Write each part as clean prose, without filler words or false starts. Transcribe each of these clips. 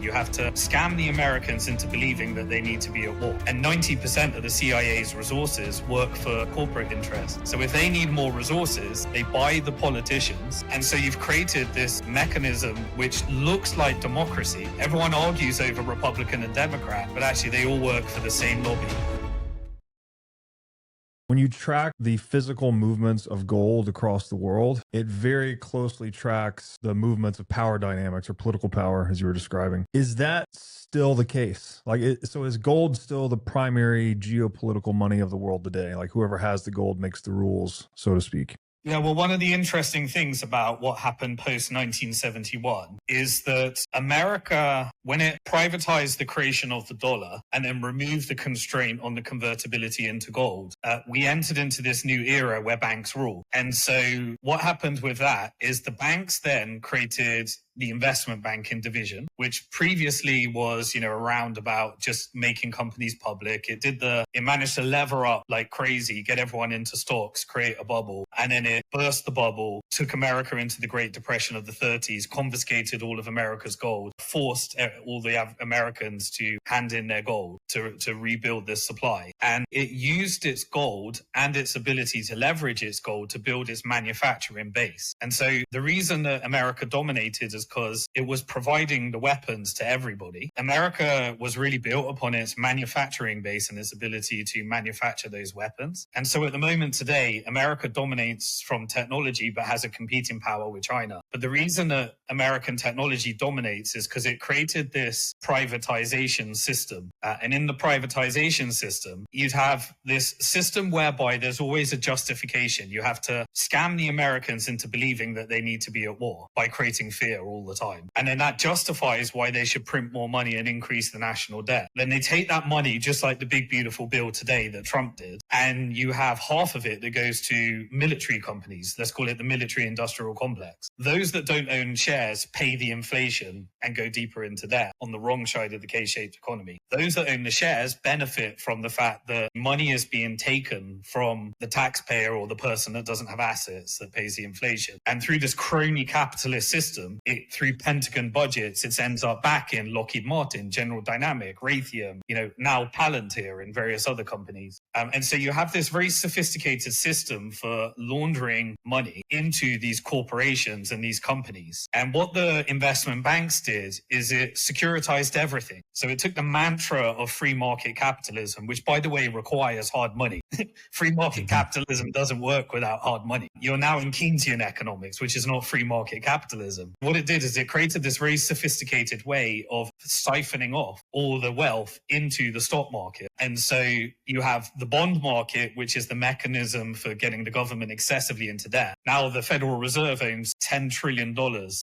You have to scam the Americans into believing that they need to be at war. And 90% of the CIA's resources work for corporate interests. So if they need more resources, they buy the politicians. And so you've created this mechanism which looks like democracy. Everyone argues over Republican and Democrat, but actually they all work for the same lobby. When you track the physical movements of gold across the world, it very closely tracks the movements of power dynamics or political power, as you were describing. Is that still the case? So is gold still the primary geopolitical money of the world today? Like whoever has the gold makes the rules, so to speak. Yeah, well, one of the interesting things about what happened post 1971 is that America, when it privatized the creation of the dollar and then removed the constraint on the convertibility into gold, we entered into this new era where banks rule. And so what happened with that is the banks then created the investment banking division, which previously was, around about just making companies public. It managed to lever up like crazy, get everyone into stocks, create a bubble, and then it burst the bubble, took America into the Great Depression of the 30s, confiscated all of America's gold, forced all the Americans to hand in their gold to rebuild this supply. And it used its gold and its ability to leverage its gold to build its manufacturing base. And so the reason that America dominated is because it was providing the weapons to everybody. America was really built upon its manufacturing base and its ability to manufacture those weapons. And so at the moment today, America dominates from technology, but has a competing power with China. But the reason that American technology dominates is because it created this privatization system. And in the privatization system, you'd have this system whereby there's always a justification. You have to scam the Americans into believing that they need to be at war by creating fear all the time. And then that justifies why they should print more money and increase the national debt. Then they take that money, just like the big beautiful bill today that Trump did, and you have half of it that goes to military companies. Let's call it the military industrial complex. Those that don't own shares pay the inflation and go deeper into debt on the wrong side of the K-shaped economy. Those that own the shares benefit from the fact that money is being taken from the taxpayer or the person that doesn't have assets that pays the inflation. And through this crony capitalist system, through Pentagon budgets, it ends up back in Lockheed Martin, General Dynamic, Raytheon, now Palantir and various other companies. And so you have this very sophisticated system for laundering money into these corporations and these companies. And what the investment banks did is it securitized everything. So it took the mantra of free market capitalism, which, by the way, requires hard money. Free market capitalism doesn't work without hard money. You're now in Keynesian economics, which is not free market capitalism. What it did is it created this very sophisticated way of siphoning off all the wealth into the stock market. And so you have the bond market, which is the mechanism for getting the government excessively into debt. Now the Federal Reserve owns $10 trillion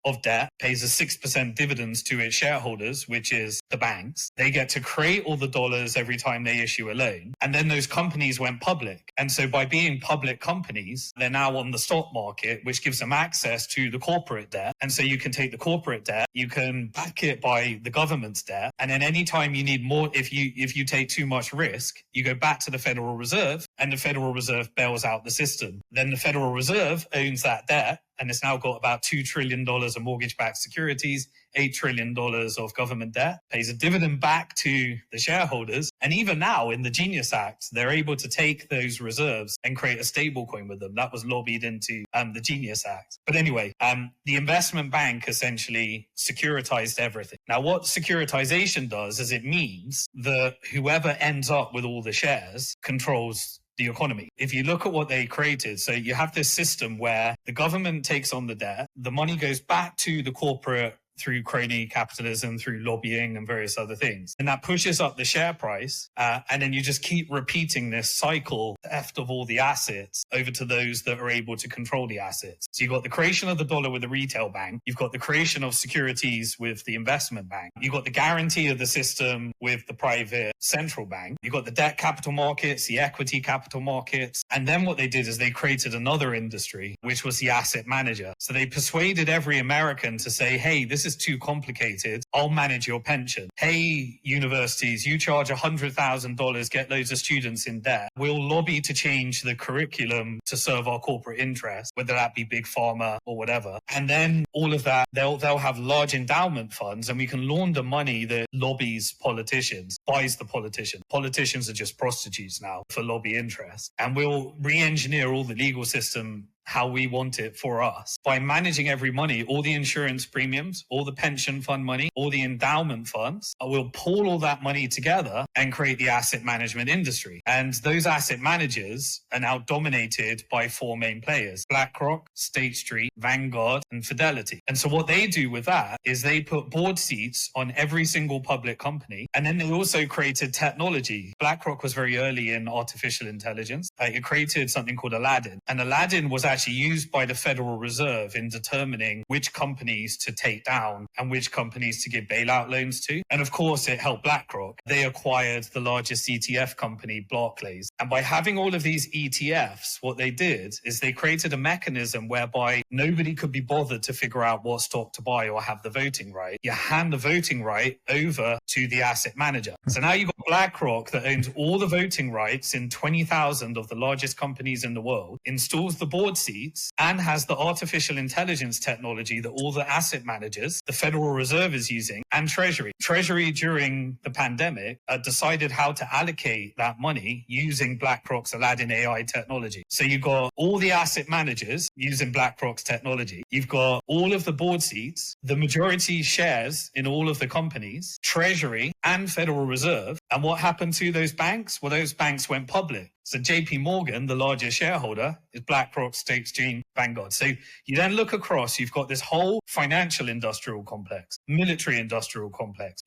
of debt, pays a 6% dividends to its shareholders, which is the banks. They get to create all the dollars every time they issue a loan. And then those companies went public. And so by being public companies, they're now on the stock market, which gives them access to the corporate debt. And so you can take the corporate debt, you can back it by the government's debt. And then anytime you need more, if you take too much risk, you go back to the Federal Reserve and the Federal Reserve bails out the system. Then the Federal Reserve owns that debt. And it's now got about $2 trillion of mortgage-backed securities, $8 trillion of government debt, pays a dividend back to the shareholders. And even now in the Genius Act, they're able to take those reserves and create a stable coin with them. That was lobbied into the Genius Act. But anyway, the investment bank essentially securitized everything. Now, what securitization does is it means that whoever ends up with all the shares controls the economy. If you look at what they created, so you have this system where the government takes on the debt, the money goes back to the corporate through crony capitalism, through lobbying and various other things. And that pushes up the share price. And then you just keep repeating this cycle, theft of all the assets over to those that are able to control the assets. So you've got the creation of the dollar with the retail bank. You've got the creation of securities with the investment bank. You've got the guarantee of the system with the private central bank. You've got the debt capital markets, the equity capital markets. And then what they did is they created another industry, which was the asset manager. So they persuaded every American to say, hey, this is too complicated. I'll manage your pension. hey, universities, you charge $100,000, get loads of students in debt. We'll lobby to change the curriculum to serve our corporate interests, whether that be big pharma or whatever. And then all of that, they'll have large endowment funds, and we can launder money that lobbies politicians, buys the politician. Politicians are just prostitutes now for lobby interests. And we'll re-engineer all the legal system how we want it for us by managing every money, all the insurance premiums, all the pension fund money, all the endowment funds. We'll pull all that money together and create the asset management industry. And those asset managers are now dominated by four main players: BlackRock, State Street, Vanguard, and Fidelity. And so what they do with that is they put board seats on every single public company. And then they also created technology. BlackRock was very early in artificial intelligence. It created something called Aladdin. And Aladdin was actually used by the Federal Reserve in determining which companies to take down and which companies to give bailout loans to. And of course, it helped BlackRock. They acquired the largest ETF company, Barclays. And by having all of these ETFs, what they did is they created a mechanism whereby nobody could be bothered to figure out what stock to buy or have the voting right. You hand the voting right over to the asset manager. So now you've got BlackRock that owns all the voting rights in 20,000 of the largest companies in the world, installs the board seats, and has the artificial intelligence technology that all the asset managers, the Federal Reserve is using, and Treasury. Treasury during the pandemic decided how to allocate that money using BlackRock's Aladdin AI technology. So you've got all the asset managers using BlackRock's technology. You've got all of the board seats, the majority shares in all of the companies, Treasury and Federal Reserve. And what happened to those banks? Well, those banks went public. So JP Morgan, the largest shareholder, is BlackRock, State Street, Vanguard. So you then look across, you've got this whole financial industrial complex, military industrial complex,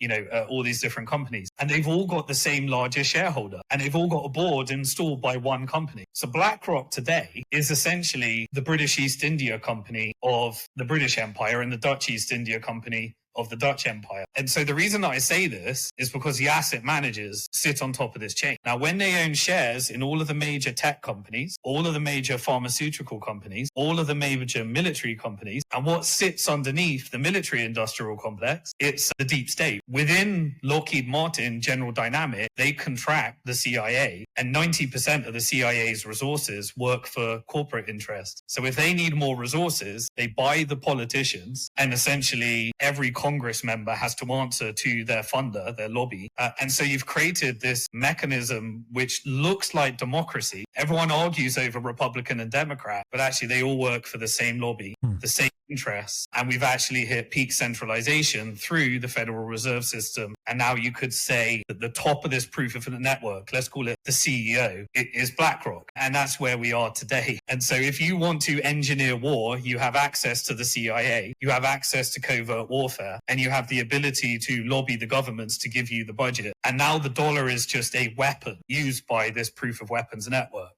all these different companies. And they've all got the same largest shareholder. And they've all got a board installed by one company. So BlackRock today is essentially the British East India Company of the British Empire and the Dutch East India Company of the Dutch Empire. And so the reason that I say this is because the asset managers sit on top of this chain. Now, when they own shares in all of the major tech companies, all of the major pharmaceutical companies, all of the major military companies, and what sits underneath the military industrial complex, it's the deep state. Within Lockheed Martin, General Dynamics, they contract the CIA, and 90% of the CIA's resources work for corporate interests. So if they need more resources, they buy the politicians, and essentially every Congress member has to answer to their funder, their lobby. And so you've created this mechanism which looks like democracy. Everyone argues over Republican and Democrat, but actually they all work for the same lobby, the same interests. And we've actually hit peak centralization through the Federal Reserve System. And now you could say that the top of this proof of the network, let's call it the CEO, it is BlackRock. And that's where we are today. And so if you want to engineer war, you have access to the CIA, you have access to covert warfare, and you have the ability to lobby the governments to give you the budget. And now the dollar is just a weapon used by this proof of weapons network.